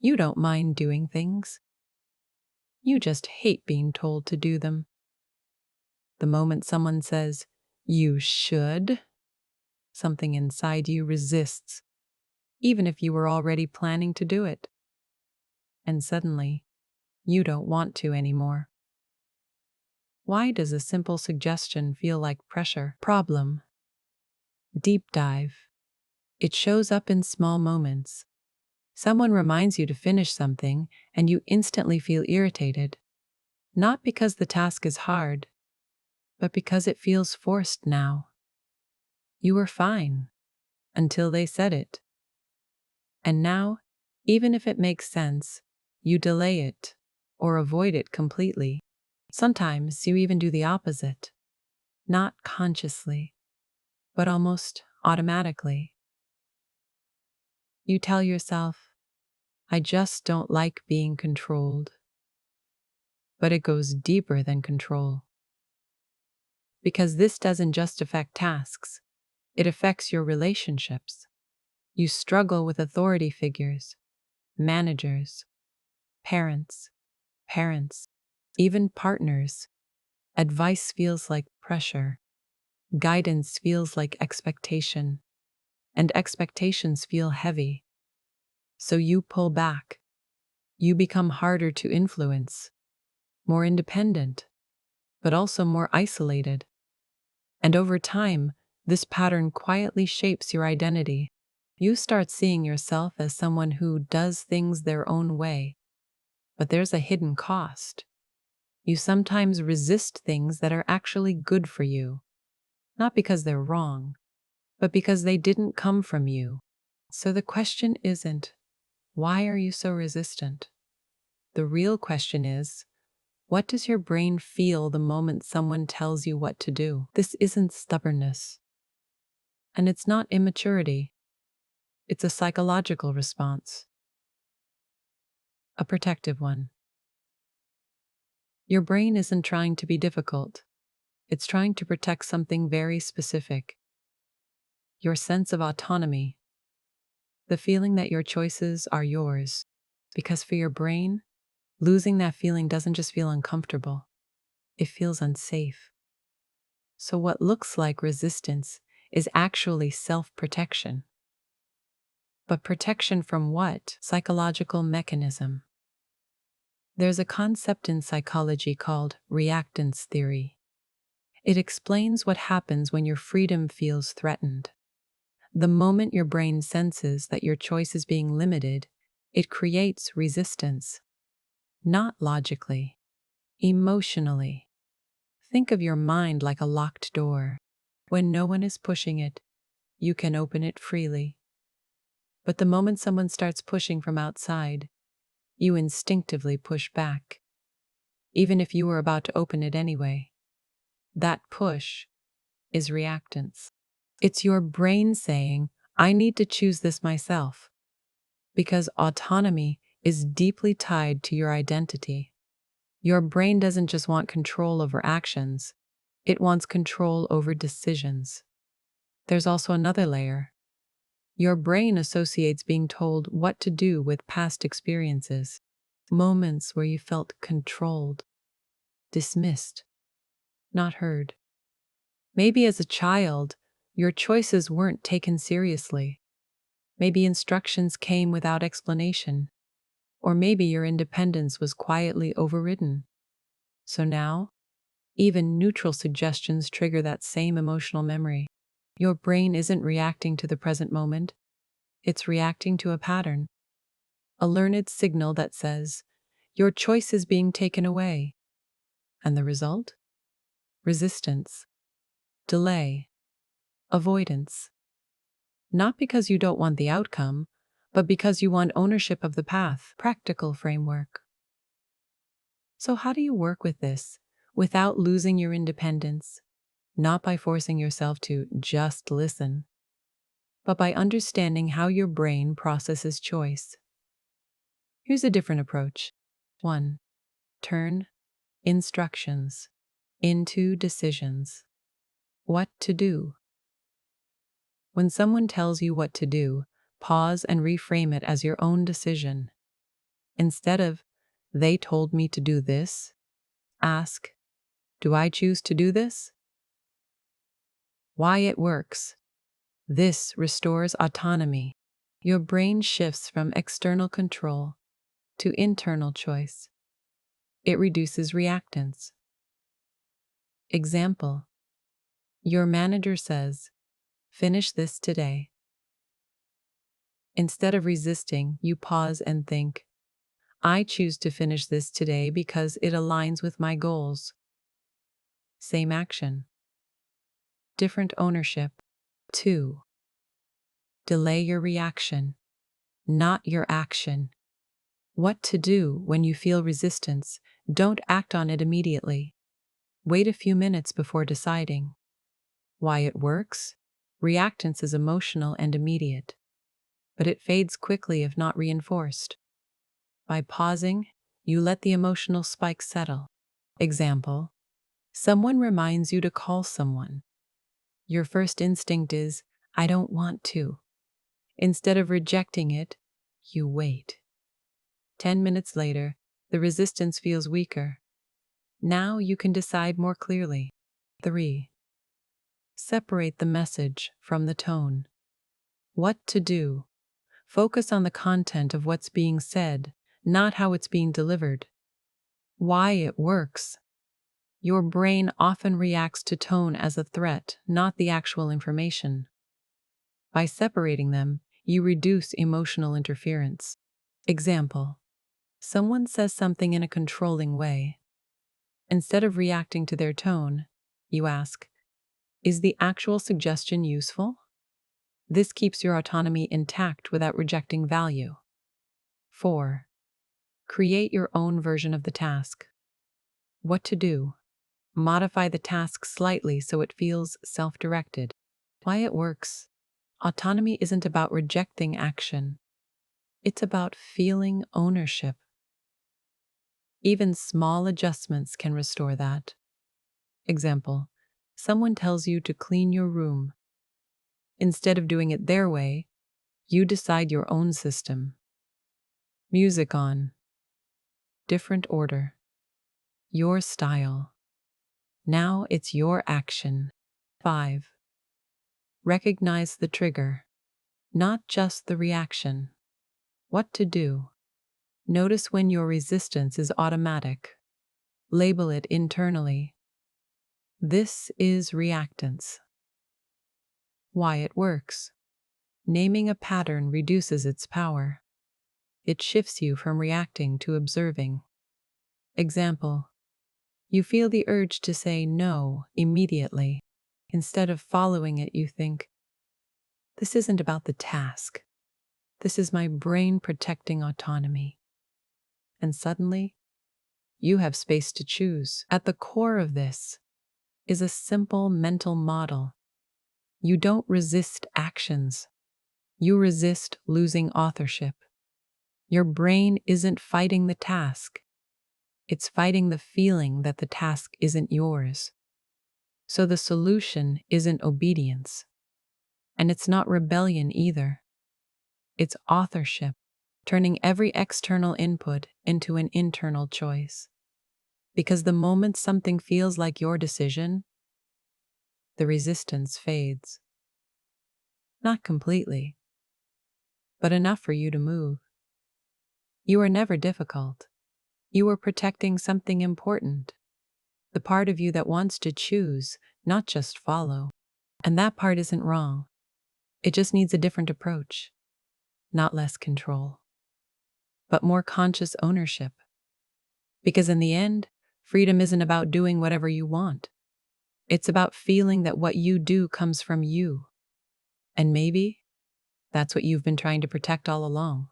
You don't mind doing things. You just hate being told to do them. The moment someone says, "You should," something inside you resists, even if you were already planning to do it. And suddenly, you don't want to anymore. Why does a simple suggestion feel like pressure? Problem. Deep dive. It shows up in small moments. Someone reminds you to finish something, and you instantly feel irritated. Not because the task is hard, but because it feels forced now. You were fine until they said it. And now, even if it makes sense, you delay it or avoid it completely. Sometimes you even do the opposite, not consciously, but almost automatically. You tell yourself, "I just don't like being controlled." But it goes deeper than control. Because this doesn't just affect tasks, it affects your relationships. You struggle with authority figures, managers, parents, even partners. Advice feels like pressure. Guidance feels like expectation. And expectations feel heavy. So you pull back. You become harder to influence, more independent, but also more isolated. And over time, this pattern quietly shapes your identity. You start seeing yourself as someone who does things their own way. But there's a hidden cost. You sometimes resist things that are actually good for you, not because they're wrong, but because they didn't come from you. So the question isn't, why are you so resistant? The real question is, what does your brain feel the moment someone tells you what to do? This isn't stubbornness. And it's not immaturity. It's a psychological response. A protective one. Your brain isn't trying to be difficult. It's trying to protect something very specific. Your sense of autonomy. The feeling that your choices are yours. Because for your brain, losing that feeling doesn't just feel uncomfortable. It feels unsafe. So what looks like resistance is actually self-protection. But protection from what? Psychological mechanism. There's a concept in psychology called reactance theory. It explains what happens when your freedom feels threatened. The moment your brain senses that your choice is being limited, it creates resistance. Not logically, emotionally. Think of your mind like a locked door. When no one is pushing it, you can open it freely. But the moment someone starts pushing from outside, you instinctively push back, even if you were about to open it anyway. That push is reactance. It's your brain saying, "I need to choose this myself," because autonomy is deeply tied to your identity. Your brain doesn't just want control over actions, it wants control over decisions. There's also another layer. Your brain associates being told what to do with past experiences, moments where you felt controlled, dismissed, not heard. Maybe as a child, your choices weren't taken seriously. Maybe instructions came without explanation. Or maybe your independence was quietly overridden. So now, even neutral suggestions trigger that same emotional memory. Your brain isn't reacting to the present moment. It's reacting to a pattern. A learned signal that says, your choice is being taken away. And the result? Resistance, delay, avoidance. Not because you don't want the outcome, but because you want ownership of the path. Practical framework. So how do you work with this without losing your independence? Not by forcing yourself to just listen, but by understanding how your brain processes choice. Here's a different approach. 1. Turn instructions into decisions. What to do. When someone tells you what to do, pause and reframe it as your own decision. Instead of, they told me to do this, ask, do I choose to do this? Why it works. This restores autonomy. Your brain shifts from external control to internal choice. It reduces reactance. Example: your manager says, finish this today. Instead of resisting, you pause and think, I choose to finish this today because it aligns with my goals. Same action. Different ownership. 2. Delay your reaction, not your action. What to do when you feel resistance? Don't act on it immediately. Wait a few minutes before deciding. Why it works? Reactance is emotional and immediate, but it fades quickly if not reinforced. By pausing, you let the emotional spike settle. Example: someone reminds you to call someone. Your first instinct is, I don't want to. Instead of rejecting it, you wait. 10 minutes later, the resistance feels weaker. Now you can decide more clearly. 3. Separate the message from the tone. What to do? Focus on the content of what's being said, not how it's being delivered. Why it works. Your brain often reacts to tone as a threat, not the actual information. By separating them, you reduce emotional interference. Example: someone says something in a controlling way. Instead of reacting to their tone, you ask, is the actual suggestion useful? This keeps your autonomy intact without rejecting value. 4. Create your own version of the task. What to do? Modify the task slightly so it feels self-directed. Why it works. Autonomy isn't about rejecting action. It's about feeling ownership. Even small adjustments can restore that. Example: someone tells you to clean your room. Instead of doing it their way, you decide your own system. Music on. Different order. Your style. Now it's your action. 5. Recognize the trigger, not just the reaction. What to do? Notice when your resistance is automatic. Label it internally. This is reactance. Why it works. Naming a pattern reduces its power. It shifts you from reacting to observing. Example: you feel the urge to say no immediately. Instead of following it, you think, this isn't about the task. This is my brain protecting autonomy. And suddenly, you have space to choose. At the core of this is a simple mental model. You don't resist actions. You resist losing authorship. Your brain isn't fighting the task. It's fighting the feeling that the task isn't yours. So the solution isn't obedience. And it's not rebellion either. It's authorship, turning every external input into an internal choice. Because the moment something feels like your decision, the resistance fades. Not completely, but enough for you to move. You are never difficult. You are protecting something important. The part of you that wants to choose, not just follow. And that part isn't wrong. It just needs a different approach. Not less control, but more conscious ownership. Because in the end, freedom isn't about doing whatever you want. It's about feeling that what you do comes from you. And maybe that's what you've been trying to protect all along.